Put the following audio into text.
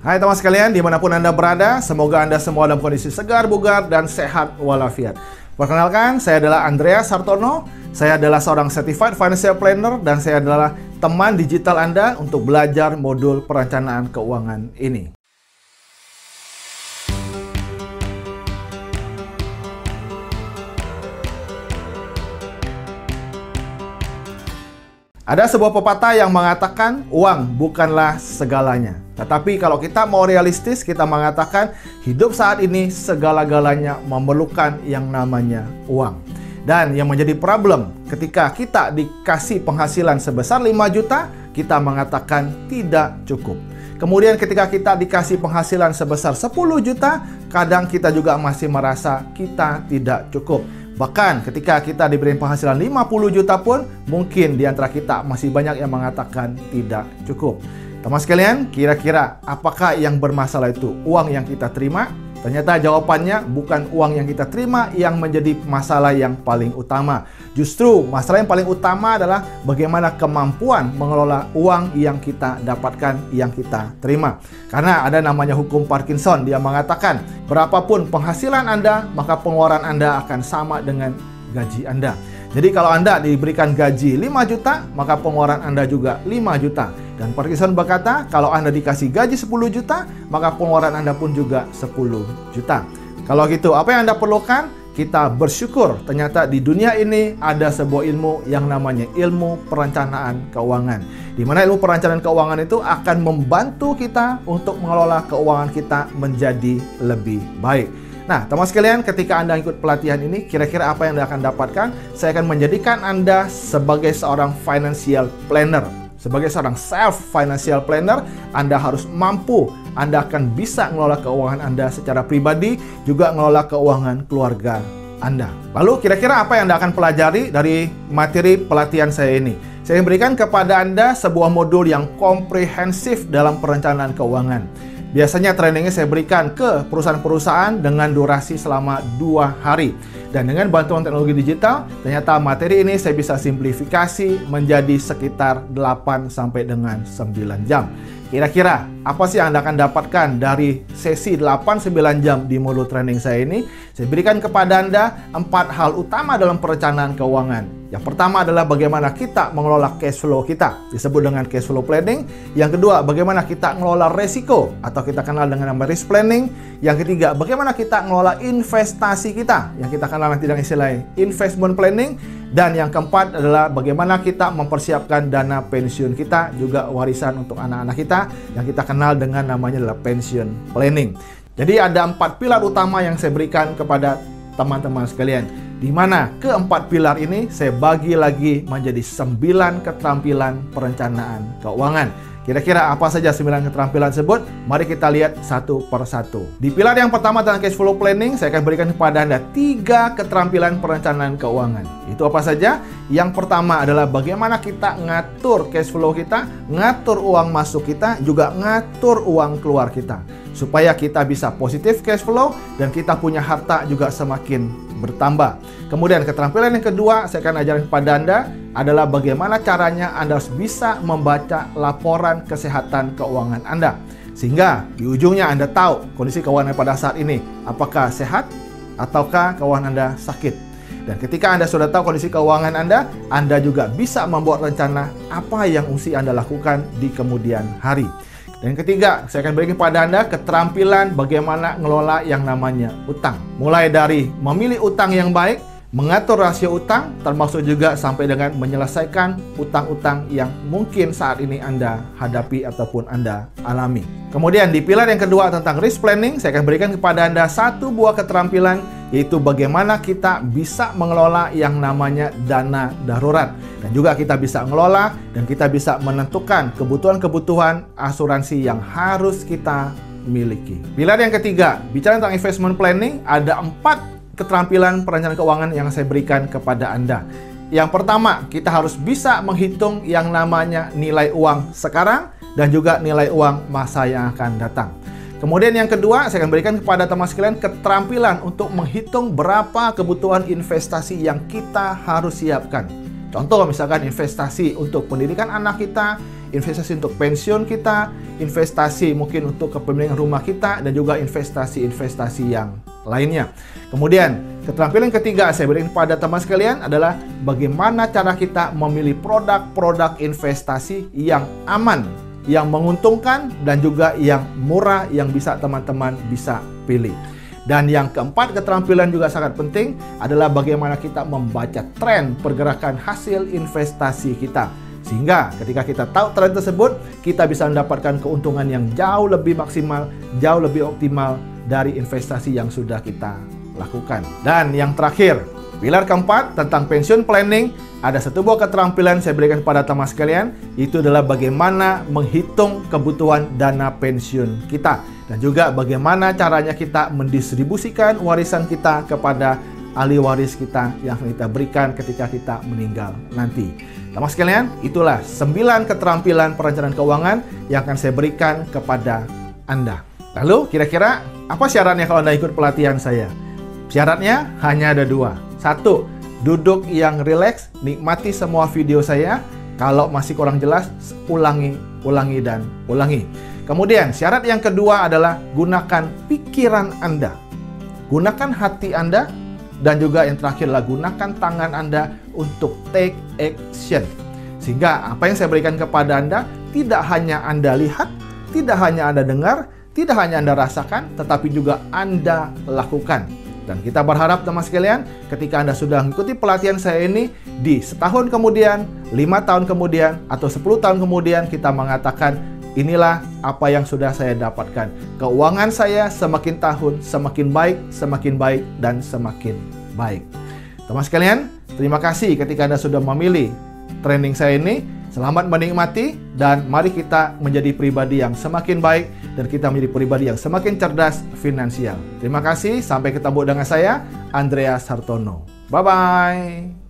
Hai teman sekalian, dimanapun Anda berada, semoga Anda semua dalam kondisi segar, bugar, dan sehat walafiat. Perkenalkan, saya adalah Andreas Hartono, saya adalah seorang Certified Financial Planner, dan saya adalah teman digital Anda untuk belajar modul perencanaan keuangan ini. Ada sebuah pepatah yang mengatakan uang bukanlah segalanya. Tetapi kalau kita mau realistis, kita mengatakan hidup saat ini segala-galanya memerlukan yang namanya uang. Dan yang menjadi problem ketika kita dikasih penghasilan sebesar 5 juta, kita mengatakan tidak cukup. Kemudian ketika kita dikasih penghasilan sebesar 10 juta, kadang kita juga masih merasa kita tidak cukup. Bahkan ketika kita diberi penghasilan 50 juta pun, mungkin di antara kita masih banyak yang mengatakan tidak cukup. Teman sekalian, kira-kira apakah yang bermasalah itu? Uang yang kita terima? Ternyata jawabannya bukan uang yang kita terima yang menjadi masalah yang paling utama. Justru masalah yang paling utama adalah bagaimana kemampuan mengelola uang yang kita dapatkan, yang kita terima. Karena ada namanya hukum Parkinson, dia mengatakan berapapun penghasilan Anda, maka pengeluaran Anda akan sama dengan gaji Anda. Jadi kalau Anda diberikan gaji 5 juta, maka pengeluaran Anda juga 5 juta. Dan Parkinson berkata, kalau Anda dikasih gaji 10 juta, maka pengeluaran Anda pun juga 10 juta. Kalau gitu, apa yang Anda perlukan? Kita bersyukur ternyata di dunia ini ada sebuah ilmu yang namanya ilmu perencanaan keuangan. Di mana ilmu perencanaan keuangan itu akan membantu kita untuk mengelola keuangan kita menjadi lebih baik. Nah, teman sekalian, ketika Anda ikut pelatihan ini, kira-kira apa yang Anda akan dapatkan? Saya akan menjadikan Anda sebagai seorang financial planner. Sebagai seorang self-financial planner, Anda harus mampu. Anda akan bisa mengelola keuangan Anda secara pribadi, juga mengelola keuangan keluarga Anda. Lalu, kira-kira apa yang Anda akan pelajari dari materi pelatihan saya ini? Saya berikan kepada Anda sebuah modul yang komprehensif dalam perencanaan keuangan. Biasanya trainingnya saya berikan ke perusahaan-perusahaan dengan durasi selama 2 hari. Dan dengan bantuan teknologi digital, ternyata materi ini saya bisa simplifikasi menjadi sekitar 8 sampai dengan 9 jam. Kira-kira apa sih yang Anda akan dapatkan dari sesi 8-9 jam di modul training saya ini? Saya berikan kepada Anda 4 hal utama dalam perencanaan keuangan. Yang pertama adalah bagaimana kita mengelola cash flow kita, disebut dengan cash flow planning. Yang kedua, bagaimana kita mengelola resiko atau kita kenal dengan nama risk planning. Yang ketiga, bagaimana kita mengelola investasi kita, yang kita kenal nanti dengan istilah investment planning. Dan yang keempat adalah bagaimana kita mempersiapkan dana pensiun kita, juga warisan untuk anak-anak kita, yang kita kenal dengan namanya adalah pension planning. Jadi ada 4 pilar utama yang saya berikan kepada teman-teman sekalian, di mana keempat pilar ini saya bagi lagi menjadi 9 keterampilan perencanaan keuangan. Kira-kira apa saja 9 keterampilan tersebut? Mari kita lihat satu per satu. Di pilar yang pertama tentang cash flow planning, saya akan berikan kepada Anda 3 keterampilan perencanaan keuangan. Itu apa saja? Yang pertama adalah bagaimana kita ngatur cash flow kita, ngatur uang masuk kita, juga ngatur uang keluar kita. Supaya kita bisa positif cash flow dan kita punya harta juga semakin bertambah. Kemudian keterampilan yang kedua saya akan ajarkan kepada Anda adalah bagaimana caranya Anda harus bisa membaca laporan kesehatan keuangan Anda. Sehingga di ujungnya Anda tahu kondisi keuangan pada saat ini, apakah sehat ataukah keuangan Anda sakit. Dan ketika Anda sudah tahu kondisi keuangan Anda juga bisa membuat rencana apa yang mesti Anda lakukan di kemudian hari. Dan ketiga, saya akan berikan kepada Anda keterampilan bagaimana mengelola yang namanya utang. Mulai dari memilih utang yang baik, mengatur rasio utang, termasuk juga sampai dengan menyelesaikan utang-utang yang mungkin saat ini Anda hadapi ataupun Anda alami. Kemudian di pilar yang kedua tentang risk planning, saya akan berikan kepada Anda 1 buah keterampilan, yaitu bagaimana kita bisa mengelola yang namanya dana darurat. Dan juga kita bisa mengelola dan kita bisa menentukan kebutuhan-kebutuhan asuransi yang harus kita miliki. Pilar yang ketiga, bicara tentang investment planning, ada 4 keterampilan perencanaan keuangan yang saya berikan kepada Anda. Yang pertama, kita harus bisa menghitung yang namanya nilai uang sekarang dan juga nilai uang masa yang akan datang. Kemudian yang kedua, saya akan berikan kepada teman sekalian keterampilan untuk menghitung berapa kebutuhan investasi yang kita harus siapkan. Contoh misalkan investasi untuk pendidikan anak kita, investasi untuk pensiun kita, investasi mungkin untuk kepemilikan rumah kita, dan juga investasi-investasi yang lainnya. Kemudian, keterampilan ketiga saya berikan pada teman sekalian adalah bagaimana cara kita memilih produk-produk investasi yang aman, yang menguntungkan, dan juga yang murah yang bisa teman-teman bisa pilih. Dan yang keempat, keterampilan juga sangat penting adalah bagaimana kita membaca tren pergerakan hasil investasi kita. Sehingga ketika kita tahu tren tersebut, kita bisa mendapatkan keuntungan yang jauh lebih maksimal, jauh lebih optimal dari investasi yang sudah kita lakukan. Dan yang terakhir, pilar keempat tentang pensiun planning, ada satu buah keterampilan saya berikan kepada teman sekalian, itu adalah bagaimana menghitung kebutuhan dana pensiun kita. Dan juga bagaimana caranya kita mendistribusikan warisan kita kepada ahli waris kita yang kita berikan ketika kita meninggal nanti. Teman sekalian, itulah 9 keterampilan perencanaan keuangan yang akan saya berikan kepada Anda. Lalu, kira-kira apa syaratnya kalau Anda ikut pelatihan saya? Syaratnya hanya ada 2. 1, duduk yang rileks, nikmati semua video saya. Kalau masih kurang jelas, ulangi, dan ulangi. Kemudian, syarat yang kedua adalah gunakan pikiran Anda. Gunakan hati Anda. Dan juga yang terakhir adalah gunakan tangan Anda untuk take action. Sehingga apa yang saya berikan kepada Anda, tidak hanya Anda lihat, tidak hanya Anda dengar, tidak hanya Anda rasakan, tetapi juga Anda lakukan. Dan kita berharap teman sekalian, ketika Anda sudah mengikuti pelatihan saya ini, di setahun kemudian, 5 tahun kemudian, atau 10 tahun kemudian, kita mengatakan, inilah apa yang sudah saya dapatkan. Keuangan saya semakin tahun semakin baik, dan semakin baik. Teman sekalian, terima kasih ketika Anda sudah memilih training saya ini. Selamat menikmati, dan mari kita menjadi pribadi yang semakin baik, dan kita menjadi pribadi yang semakin cerdas finansial. Terima kasih, sampai ketemu dengan saya, Andreas Hartono. Bye-bye.